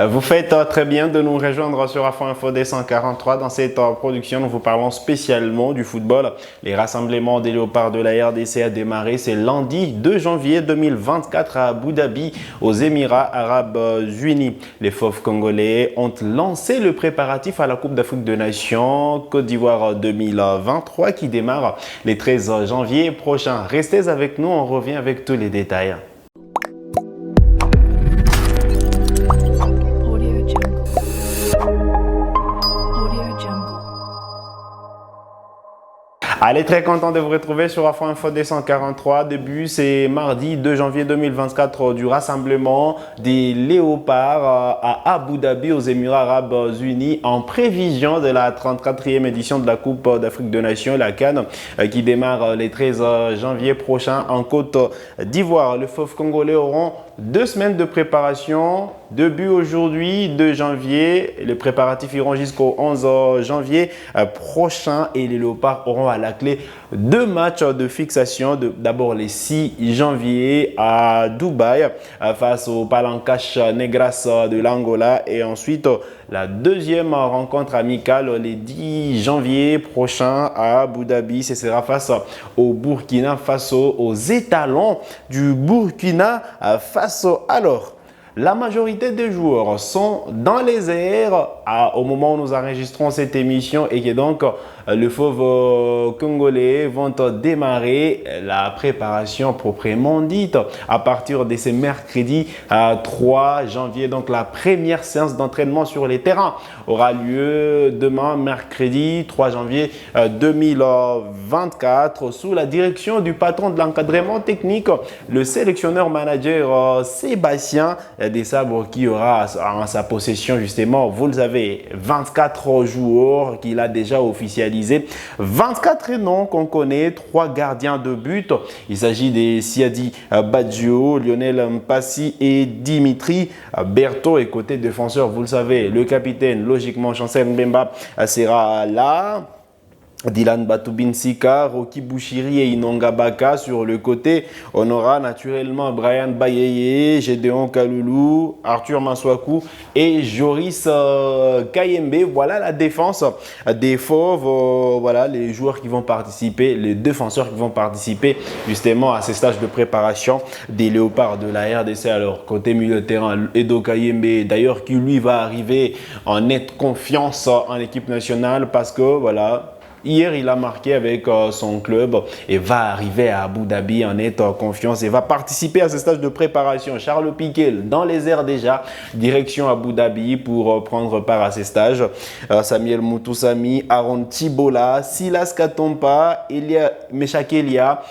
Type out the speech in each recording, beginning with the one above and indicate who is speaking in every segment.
Speaker 1: Vous faites très bien de nous rejoindre sur Afro Info D143. Dans cette production, nous vous parlons spécialement du football. Les rassemblements des léopards de la RDC a démarré. C'est lundi 2 janvier 2024 à Abu Dhabi, aux Émirats Arabes Unis. Les fauves congolais ont lancé le préparatif à la Coupe d'Afrique des Nations Côte d'Ivoire 2023 qui démarre les 13 janvier prochain. Restez avec nous, on revient avec tous les détails. Allez, très content de vous retrouver sur Afro Info D143. Début, c'est mardi 2 janvier 2024 du rassemblement des léopards à Abu Dhabi aux Émirats Arabes Unis en prévision de la 34e édition de la Coupe d'Afrique des Nations, la CAN, qui démarre les 13 janvier prochain en Côte d'Ivoire. Les fauves congolais auront 2 semaines de préparation. Début aujourd'hui, 2 janvier. Les préparatifs iront jusqu'au 11 janvier prochain et les léopards auront à la clé 2 matchs de fixation. D'abord les 6 janvier à Dubaï face au Palancash Negras de l'Angola et ensuite la deuxième rencontre amicale les 10 janvier prochain à Abu Dhabi. Ce sera face au Burkina Faso, aux étalons du Burkina Faso. Alors, la majorité des joueurs sont dans les airs au moment où nous enregistrons cette émission et que donc les fauves congolais vont démarrer la préparation proprement dite à partir de ce mercredi 3 janvier. Donc la première séance d'entraînement sur les terrains aura lieu demain mercredi 3 janvier 2024 sous la direction du patron de l'encadrement technique, le sélectionneur manager Sébastien Desabre qui aura en sa possession justement, vous le savez, 24 joueurs qu'il a déjà officialisés. 24 noms qu'on connaît, 3 gardiens de but. Il s'agit des Siadi Badjo, Lionel Mpassi et Dimitri Berthaud. Et côté défenseur, vous le savez, le capitaine, logiquement, Chancel Mbemba sera là. Dylan Batubinsika, Rocky Bouchiri et Inonga Baka sur le côté. On aura naturellement Brian Bayeye, Gédéon Kaloulou, Arthur Maswaku et Joris Kayembe. Voilà la défense des fauves. Voilà les joueurs qui vont participer, les défenseurs qui vont participer justement à ces stages de préparation des léopards de la RDC. Alors côté milieu de terrain, Edo Kayembe d'ailleurs qui lui va arriver en nette confiance en équipe nationale parce que voilà, hier, il a marqué avec son club et va arriver à Abu Dhabi en nette confiance et va participer à ce stage de préparation. Charles Piquet, dans les airs déjà, direction Abu Dhabi pour prendre part à ces stages. Samuel Moutoussami, Aaron Tibola, Silas Katompa, Meshak Elia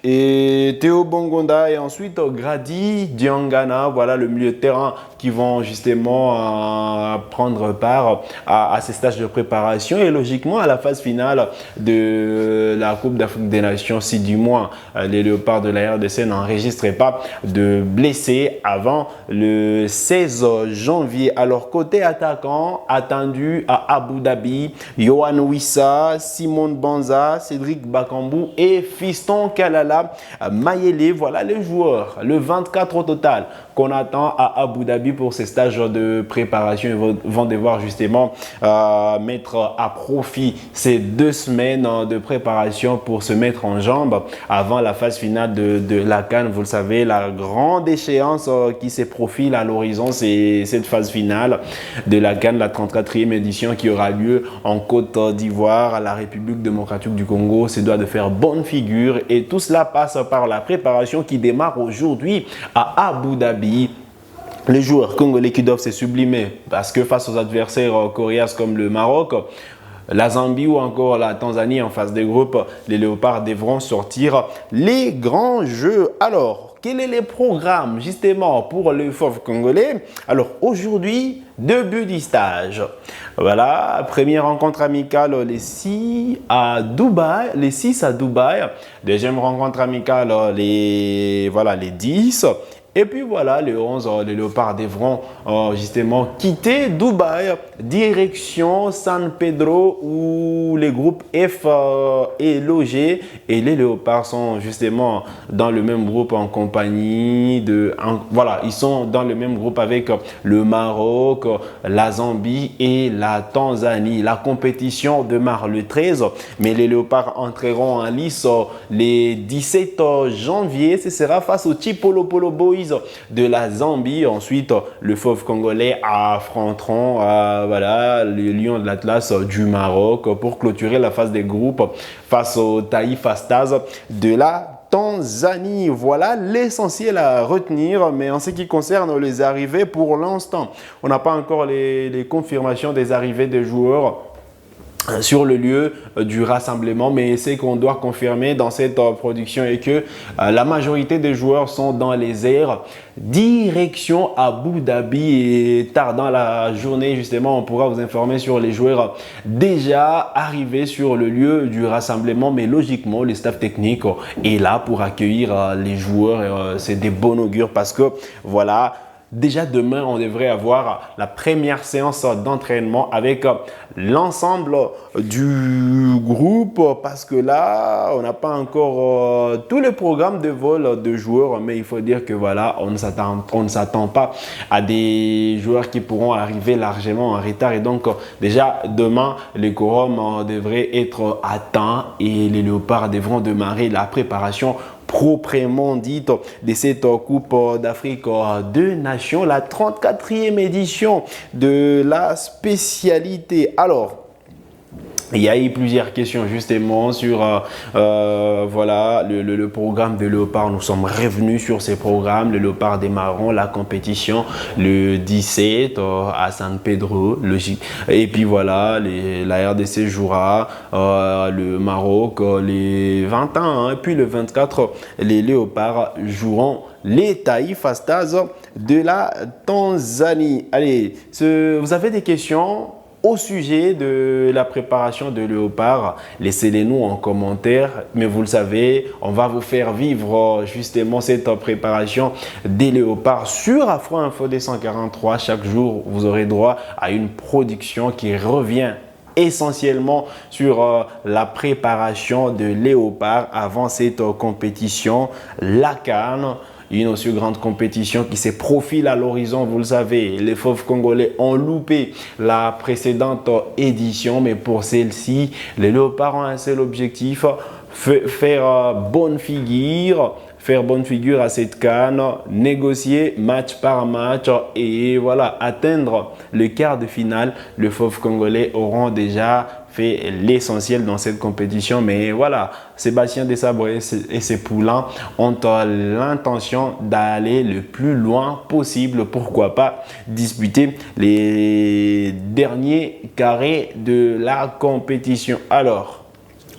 Speaker 1: et Théo Bongonda et ensuite Grady Diangana. Voilà le milieu de terrain qui vont justement prendre part à ces stages de préparation et logiquement à la phase finale de la Coupe d'Afrique des Nations si du moins les léopards de la RDC n'enregistraient pas de blessés avant le 16 janvier. Alors côté attaquant attendu à Abu Dhabi, Yohan Wissa, Simon Banza, Cédric Bakambu et Fiston Kalala Mayele. Voilà les joueurs, le 24 au total qu'on attend à Abu Dhabi pour ces stages de préparation. Ils vont devoir justement mettre à profit ces 2 semaines de préparation pour se mettre en jambes avant la phase finale de la CAN. Vous le savez, la grande échéance qui se profile à l'horizon, c'est cette phase finale de la CAN, la 34e édition qui aura lieu en Côte d'Ivoire, à la République démocratique du Congo. C'est doit de faire bonne figure et tout cela passe par la préparation qui démarre aujourd'hui à Abu Dhabi. Les joueurs congolais qui doivent se sublimer parce que face aux adversaires coriaces comme le Maroc, la Zambie ou encore la Tanzanie en phase de groupe, les léopards devront sortir les grands jeux. Alors, quel est le programme justement pour les fauves congolais? Alors aujourd'hui, début du stage. Voilà, première rencontre amicale les 6 à Dubaï. Deuxième rencontre amicale les 10 Et puis voilà, le 11, les Léopards devront justement quitter Dubaï, direction San Pedro où les groupes F est logé. Et les Léopards sont justement dans le même groupe en compagnie voilà, ils sont dans le même groupe avec le Maroc, la Zambie et la Tanzanie. La compétition démarre le 13, mais les Léopards entreront en lice les 17 janvier. Ce sera face aux Chipolo Polo Boys de la Zambie. Ensuite, le Fauve congolais affronteront les Lions de l'Atlas du Maroc pour clôturer la phase des groupes face aux Taïfa Stars de la Tanzanie. Voilà l'essentiel à retenir, mais en ce qui concerne les arrivées, pour l'instant, on n'a pas encore les confirmations des arrivées des joueurs sur le lieu du rassemblement, mais ce qu'on doit confirmer dans cette production est que la majorité des joueurs sont dans les airs, direction Abu Dhabi, et tard dans la journée justement on pourra vous informer sur les joueurs déjà arrivés sur le lieu du rassemblement, mais logiquement le staff technique est là pour accueillir les joueurs. C'est des bon augure parce que voilà, déjà demain, on devrait avoir la première séance d'entraînement avec l'ensemble du groupe parce que là, on n'a pas encore tout le programme de vol de joueurs, mais il faut dire que voilà, on ne s'attend pas à des joueurs qui pourront arriver largement en retard. Et donc, déjà demain, les quorums devraient être atteints et les Léopards devront démarrer la préparation proprement dite de cette Coupe d'Afrique de Nations, la 34e édition de la spécialité. Alors, il y a eu plusieurs questions justement sur voilà, le programme de Léopard. Nous sommes revenus sur ces programmes. Le Léopard démarreront la compétition le 17 à San Pedro. Et puis voilà, la RDC jouera le Maroc les 21. Et puis le 24, les Léopards joueront les Taïfa Stars de la Tanzanie. Allez, vous avez des questions au sujet de la préparation de Léopard, laissez-les nous en commentaire. Mais vous le savez, on va vous faire vivre justement cette préparation des Léopards sur Afro Info 243. Chaque jour, vous aurez droit à une production qui revient essentiellement sur la préparation de Léopard avant cette compétition, la CAN. Une aussi grande compétition qui se profile à l'horizon. Vous le savez, les Fauves congolais ont loupé la précédente édition, mais pour celle-ci, les Léopards ont un seul objectif, faire bonne figure à cette CAN, négocier match par match et voilà, atteindre le quart de finale. Les Fauves congolais auront déjà fait l'essentiel dans cette compétition, mais voilà, Sébastien Desabre et ses poulains ont l'intention d'aller le plus loin possible. Pourquoi pas disputer les derniers carrés de la compétition. Alors,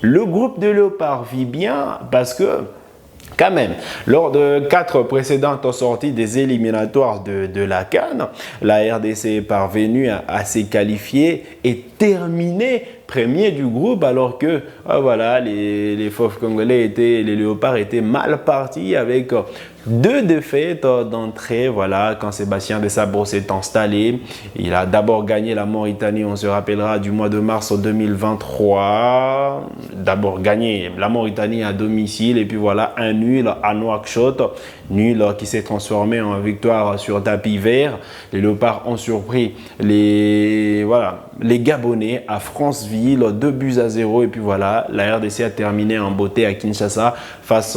Speaker 1: le groupe de Léopard vit bien parce que quand même, lors de 4 précédentes sorties des éliminatoires de la CAN, la RDC est parvenue à se qualifier et terminer premier du groupe, alors que voilà, les Fauves congolais les Léopards étaient mal partis avec 2 défaites d'entrée. Voilà, quand Sébastien Desabre s'est installé, il a d'abord gagné la Mauritanie, on se rappellera, du mois de mars 2023. D'abord gagné la Mauritanie à domicile et puis voilà, un nul à Nouakchott, nul qui s'est transformé en victoire sur tapis vert. Les Léopards ont surpris les Gabonais à Franceville, 2-0 et puis voilà, la RDC a terminé en beauté à Kinshasa face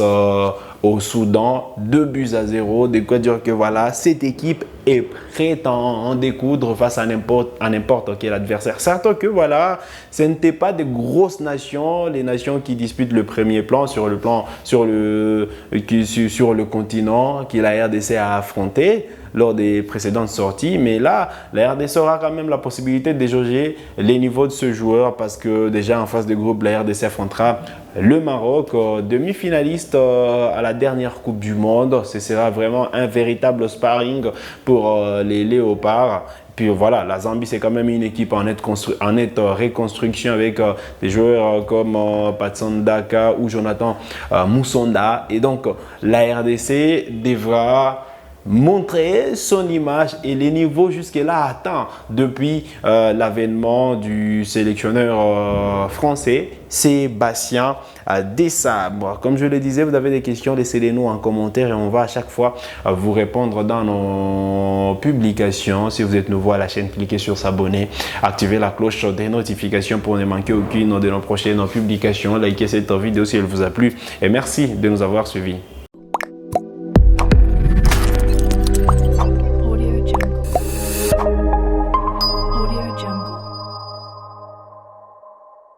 Speaker 1: au Soudan, 2-0. De quoi dire que voilà, cette équipe est prête à en découdre face à n'importe quel adversaire. Certes que voilà, ce n'étaient pas des grosses nations, les nations qui disputent le premier plan sur le continent que la RDC a affronté lors des précédentes sorties, mais là, la RDC aura quand même la possibilité de jauger les niveaux de ce joueur parce que déjà en phase de groupe, la RDC affrontera le Maroc, demi-finaliste à la dernière Coupe du Monde. Ce sera vraiment un véritable sparring pour les Léopards. Puis voilà, la Zambie, c'est quand même une équipe en nette reconstruction avec des joueurs comme Patson Daka ou Jonathan Moussonda. Et donc, la RDC devra montrer son image et les niveaux jusque-là atteints depuis l'avènement du sélectionneur français Sébastien Desabre. Comme je le disais, vous avez des questions, laissez-les nous en commentaire et on va à chaque fois vous répondre dans nos publications. Si vous êtes nouveau à la chaîne, cliquez sur s'abonner, activez la cloche des notifications pour ne manquer aucune de nos prochaines publications. Likez cette vidéo si elle vous a plu et merci de nous avoir suivis.